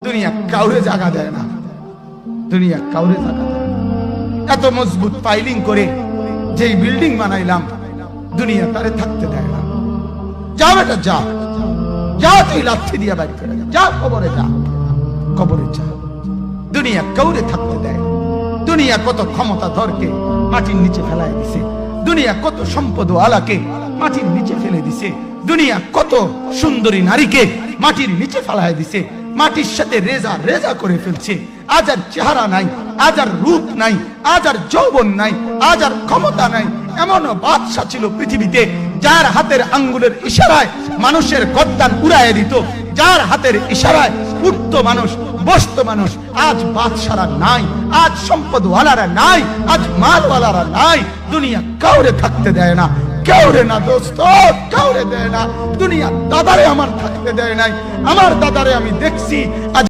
দুনিয়া কাউরে জায়গা দেয় না, দুনিয়া কাউরে জায়গা দেয় না। এত মজবুত পাইলিং করে যেই বিল্ডিং বানাইলাম, দুনিয়া তারে থাকতে দেয় না। যা বেটা যা, যা তুই লাথি দিয়া বাইর করে যা, কবরে যা, কবরে যা। দুনিয়া কাউরে থাকতে দেয় না। দুনিয়া কত ক্ষমতা ধরকে মাটির নিচে ফেলায় দিছে, দুনিয়া কত সম্পদ আলাকে মাটির নিচে ফেলে দিছে, দুনিয়া কত সুন্দরী নারীকে মাটির নিচে ফেলায় দিছে, মাটির সাথে রেজা রেজা করে ফেলছে। আজ আর চেহারা নাই, আজ আর রূপ নাই, আজ আর যৌবন নাই, আজ আর ক্ষমতা নাই। এমন বাদশা ছিল পৃথিবীতে যার হাতের আঙ্গুলের ইশারায় মানুষের গর্দান উড়াইয়া দিত, যার হাতের ইশারায় উঠতো মানুষ, বসতো মানুষ। আজ বাদশারা নাই, আজ সম্পদওয়ালারা নাই, আজ মালওয়ালারা নাই। দুনিয়া কাউরে থাকতে দেয় না, কাউরে না দোস্ত, কাউরে দেয় না। দুনিয়া দাদারে আমার থাকতে দেয় নাই, আমার দাদারে আমি দেখছি আজ